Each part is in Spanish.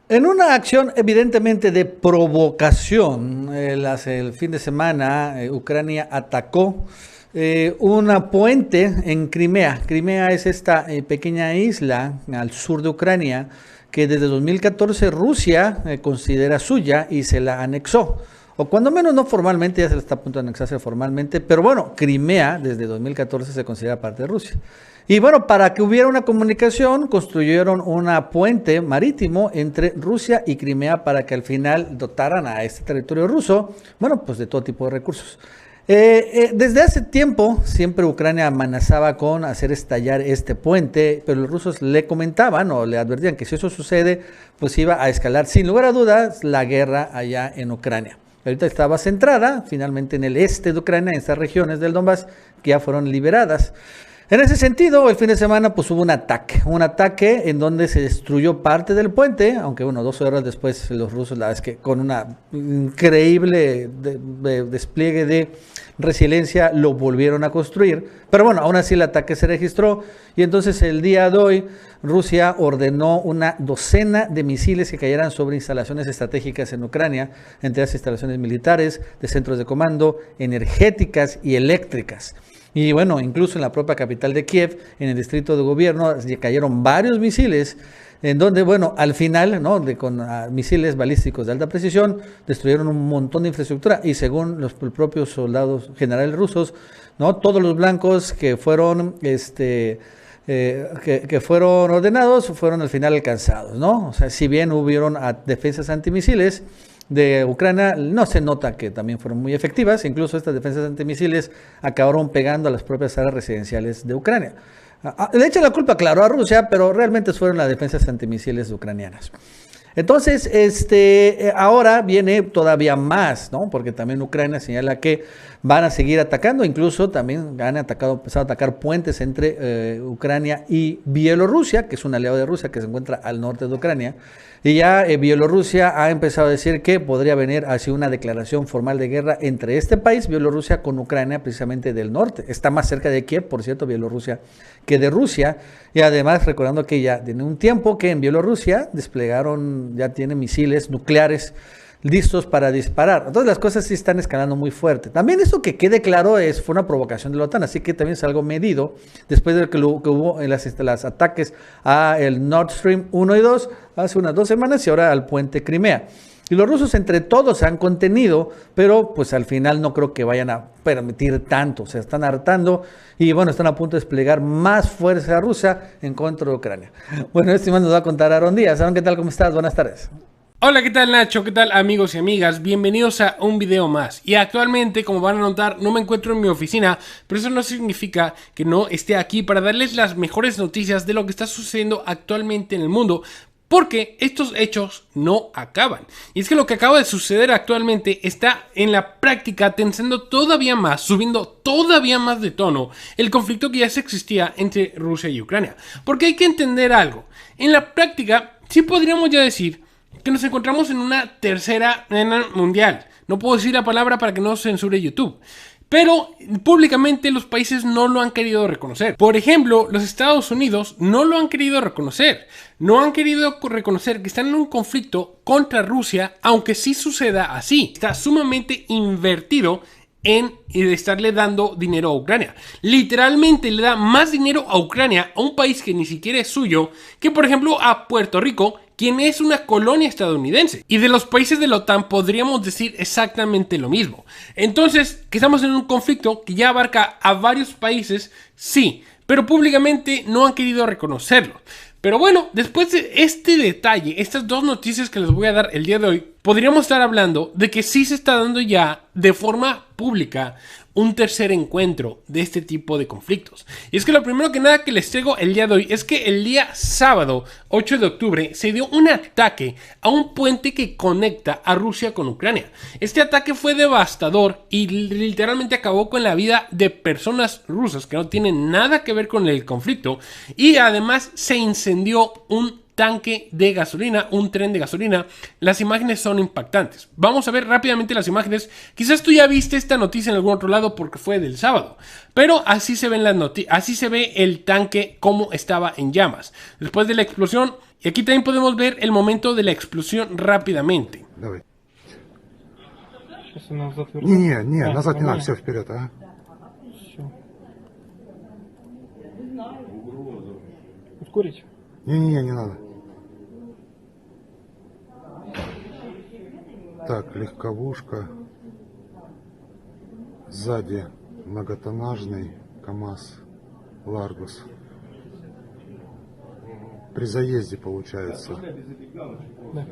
En una acción evidentemente de provocación, el fin de semana Ucrania atacó una puente en Crimea. Crimea es esta pequeña isla al sur de Ucrania que desde 2014 Rusia considera suya y se la anexó. O cuando menos no formalmente, ya se le está a punto de anexarse formalmente, pero bueno, Crimea desde 2014 se considera parte de Rusia. Y bueno, para que hubiera una comunicación, construyeron una puente marítimo entre Rusia y Crimea para que al final dotaran a este territorio ruso, bueno, pues de todo tipo de recursos. Desde hace tiempo siempre Ucrania amenazaba con hacer estallar este puente, pero los rusos le comentaban o le advertían que si eso sucede, pues iba a escalar sin lugar a dudas la guerra allá en Ucrania. Ahorita estaba centrada finalmente en el este de Ucrania, en estas regiones del Donbass que ya fueron liberadas. En ese sentido, el fin de semana pues hubo un ataque en donde se destruyó parte del puente, aunque bueno, 2 horas después los rusos, la verdad es que con una increíble despliegue de resiliencia lo volvieron a construir, pero bueno, aún así el ataque se registró y entonces el día de hoy Rusia ordenó una docena de misiles que cayeran sobre instalaciones estratégicas en Ucrania, entre las instalaciones militares, de centros de comando, energéticas y eléctricas. Y bueno, incluso en la propia capital de Kiev, en el distrito de gobierno, cayeron varios misiles, en donde, bueno, al final, ¿no? Con misiles balísticos de alta precisión, destruyeron un montón de infraestructura. Y según los propios soldados generales rusos, ¿no? Todos los blancos que fueron, que fueron ordenados, fueron al final alcanzados, ¿no? O sea, si bien hubieron defensas antimisiles de Ucrania, no se nota que también fueron muy efectivas, incluso estas defensas antimisiles acabaron pegando a las propias áreas residenciales de Ucrania. Le echan la culpa, claro, a Rusia, pero realmente fueron las defensas antimisiles ucranianas. Entonces, ahora viene todavía más, ¿no? Porque también Ucrania señala que van a seguir atacando, incluso también han empezado a atacar puentes entre Ucrania y Bielorrusia, que es un aliado de Rusia que se encuentra al norte de Ucrania. Y ya Bielorrusia ha empezado a decir que podría venir hacia una declaración formal de guerra entre este país, Bielorrusia, con Ucrania, precisamente del norte. Está más cerca de Kiev, por cierto, Bielorrusia, que de Rusia. Y además, recordando que ya tiene un tiempo que en Bielorrusia ya tienen misiles nucleares listos para disparar. Entonces las cosas sí están escalando muy fuerte. También esto que quede claro fue una provocación de la OTAN, así que también es algo medido después de que hubo en las ataques a el Nord Stream 1 y 2 hace unas 2 semanas y ahora al puente Crimea. Y los rusos entre todos se han contenido, pero pues al final no creo que vayan a permitir tanto. Se están hartando y bueno, están a punto de desplegar más fuerza rusa en contra de Ucrania. Bueno, este nos va a contar Aaron Díaz. Aaron, ¿qué tal? ¿Cómo estás? Buenas tardes. Hola, ¿qué tal Nacho? ¿Qué tal amigos y amigas? Bienvenidos a un video más. Y actualmente, como van a notar, no me encuentro en mi oficina, pero eso no significa que no esté aquí para darles las mejores noticias de lo que está sucediendo actualmente en el mundo, porque estos hechos no acaban. Y es que lo que acaba de suceder actualmente está en la práctica tensando todavía más, subiendo todavía más de tono el conflicto que ya se existía entre Rusia y Ucrania. Porque hay que entender algo. En la práctica, sí podríamos ya decir que nos encontramos en una tercera guerra mundial. No puedo decir la palabra para que no censure YouTube. Pero públicamente los países no lo han querido reconocer. Por ejemplo, los Estados Unidos no lo han querido reconocer. No han querido reconocer que están en un conflicto contra Rusia, aunque sí suceda así. Está sumamente invertido en estarle dando dinero a Ucrania. Literalmente le da más dinero a Ucrania, a un país que ni siquiera es suyo, que por ejemplo a Puerto Rico, quien es una colonia estadounidense. Y de los países de la OTAN podríamos decir exactamente lo mismo. Entonces, que estamos en un conflicto que ya abarca a varios países, sí, pero públicamente no han querido reconocerlo. Pero bueno, después de este detalle, estas dos noticias que les voy a dar el día de hoy, podríamos estar hablando de que sí se está dando ya de forma pública un tercer encuentro de este tipo de conflictos. Y es que lo primero que nada que les traigo el día de hoy es que el día sábado 8 de octubre se dio un ataque a un puente que conecta a Rusia con Ucrania. Este ataque fue devastador y literalmente acabó con la vida de personas rusas que no tienen nada que ver con el conflicto, y además se incendió un tanque de gasolina, un tren de gasolina. Las imágenes son impactantes. Vamos a ver rápidamente las imágenes. Quizás tú ya viste esta noticia en algún otro lado porque fue del sábado, pero así se ven las noticias, así se ve el tanque como estaba en llamas. Después de la explosión, Y aquí también podemos ver el momento de la explosión rápidamente. Давай. Сейчас у нас затвердит. Не, назад не надо, все вперед, а? Всё. Ускорить? Не надо. Так, легковушка. Сзади многотоннажный КамАЗ Ларгус. При заезде получается Да.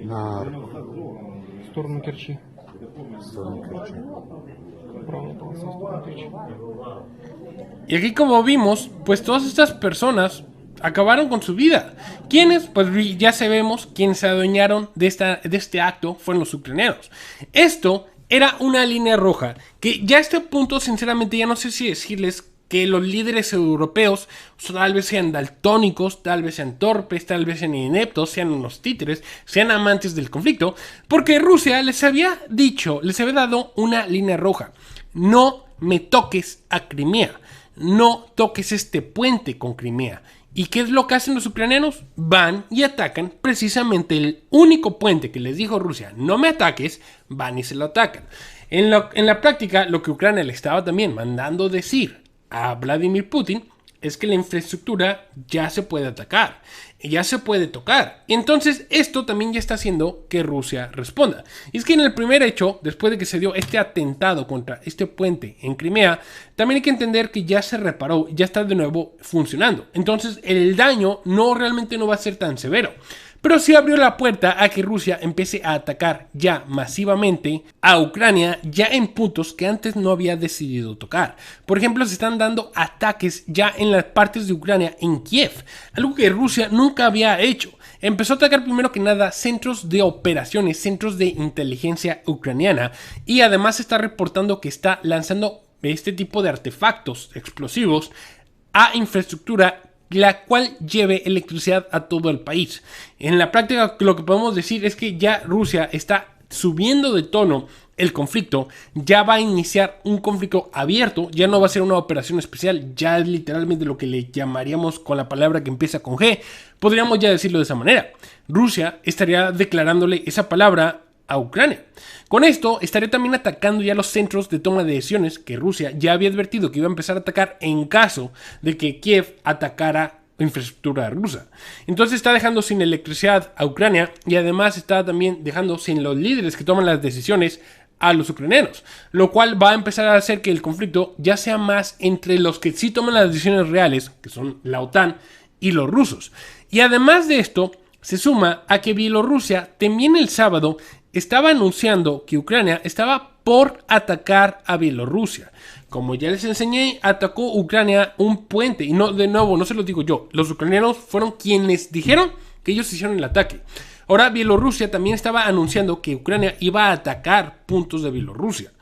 на В сторону Керчи. сторону Керчи. Правая полоса в сторону Керчи. Y aquí, como vimos, pues todas estas personas acabaron con su vida. ¿Quiénes? Pues ya sabemos quienes se adueñaron de este acto fueron los ucranianos. Esto era una línea roja que ya a este punto, sinceramente, ya no sé si decirles que los líderes europeos tal vez sean daltónicos, tal vez sean torpes, tal vez sean ineptos, sean unos títeres, sean amantes del conflicto, porque Rusia les había dicho, les había dado una línea roja. No me toques a Crimea, no toques este puente con Crimea. ¿Y qué es lo que hacen los ucranianos? Van y atacan precisamente el único puente que les dijo Rusia, no me ataques, van y se lo atacan. En la práctica, lo que Ucrania le estaba también mandando decir a Vladimir Putin es que la infraestructura ya se puede atacar, ya se puede tocar. Entonces esto también ya está haciendo que Rusia responda. Y es que en el primer hecho, después de que se dio este atentado contra este puente en Crimea, también hay que entender que ya se reparó, ya está de nuevo funcionando. Entonces el daño realmente no va a ser tan severo. Pero sí abrió la puerta a que Rusia empiece a atacar ya masivamente a Ucrania ya en puntos que antes no había decidido tocar. Por ejemplo, se están dando ataques ya en las partes de Ucrania en Kiev, algo que Rusia nunca había hecho. Empezó a atacar primero que nada centros de operaciones, centros de inteligencia ucraniana, y además se está reportando que está lanzando este tipo de artefactos explosivos a infraestructura la cual lleve electricidad a todo el país. En la práctica, lo que podemos decir es que ya Rusia está subiendo de tono el conflicto, ya va a iniciar un conflicto abierto, ya no va a ser una operación especial, ya es literalmente lo que le llamaríamos con la palabra que empieza con G, podríamos ya decirlo de esa manera. Rusia estaría declarándole esa palabra a Ucrania. Con esto estaría también atacando ya los centros de toma de decisiones que Rusia ya había advertido que iba a empezar a atacar en caso de que Kiev atacara infraestructura rusa. Entonces está dejando sin electricidad a Ucrania y además está también dejando sin los líderes que toman las decisiones a los ucranianos, lo cual va a empezar a hacer que el conflicto ya sea más entre los que sí toman las decisiones reales, que son la OTAN, y los rusos. Y además de esto, se suma a que Bielorrusia también el sábado estaba anunciando que Ucrania estaba por atacar a Bielorrusia. Como ya les enseñé, atacó Ucrania un puente. Y no, de nuevo, no se lo digo yo. Los ucranianos fueron quienes dijeron que ellos hicieron el ataque. Ahora Bielorrusia también estaba anunciando que Ucrania iba a atacar puntos de Bielorrusia.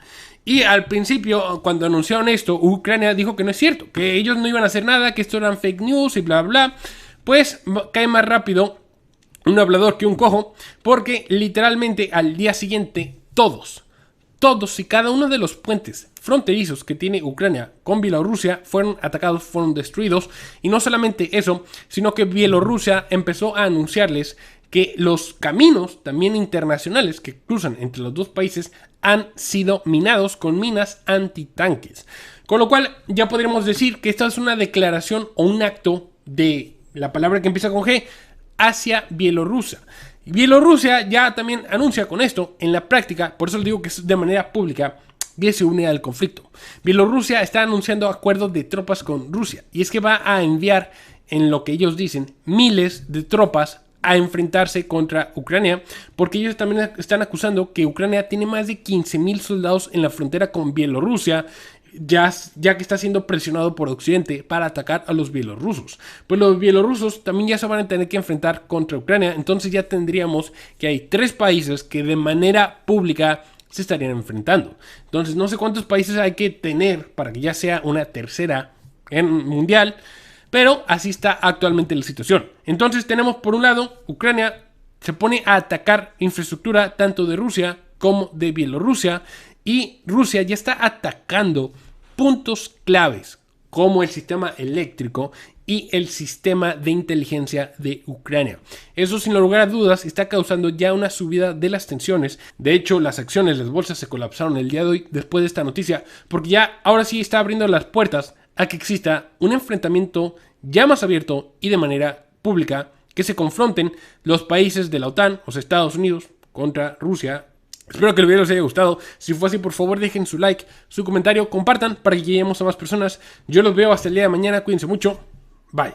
Y al principio, cuando anunciaron esto, Ucrania dijo que no es cierto, que ellos no iban a hacer nada, que esto eran fake news y bla bla. Pues cae más rápido un hablador que un cojo, porque literalmente al día siguiente todos y cada uno de los puentes fronterizos que tiene Ucrania con Bielorrusia fueron atacados, fueron destruidos. Y no solamente eso, sino que Bielorrusia empezó a anunciarles que los caminos también internacionales que cruzan entre los dos países han sido minados con minas antitanques. Con lo cual ya podríamos decir que esta es una declaración o un acto de la palabra que empieza con G hacia Bielorrusia. Bielorrusia ya también anuncia con esto en la práctica, por eso les digo que es de manera pública, que se une al conflicto. Bielorrusia está anunciando acuerdos de tropas con Rusia y es que va a enviar, en lo que ellos dicen, miles de tropas a enfrentarse contra Ucrania, porque ellos también están acusando que Ucrania tiene más de 15,000 soldados en la frontera con Bielorrusia, ya que está siendo presionado por Occidente para atacar a los bielorrusos. Pues los bielorrusos también ya se van a tener que enfrentar contra Ucrania, entonces ya tendríamos que hay 3 países que de manera pública se estarían enfrentando. Entonces no sé cuántos países hay que tener para que ya sea una tercera guerra mundial, pero así está actualmente la situación. Entonces tenemos por un lado, Ucrania se pone a atacar infraestructura tanto de Rusia como de Bielorrusia, y Rusia ya está atacando puntos claves como el sistema eléctrico y el sistema de inteligencia de Ucrania. Eso, sin lugar a dudas, está causando ya una subida de las tensiones. De hecho, las acciones de las bolsas se colapsaron el día de hoy después de esta noticia, porque ya ahora sí está abriendo las puertas a que exista un enfrentamiento ya más abierto y de manera pública, que se confronten los países de la OTAN, los Estados Unidos, contra Rusia. Espero que el video les haya gustado. Si fue así, por favor dejen su like, su comentario, compartan para que lleguemos a más personas. Yo los veo hasta el día de mañana. Cuídense mucho. Bye.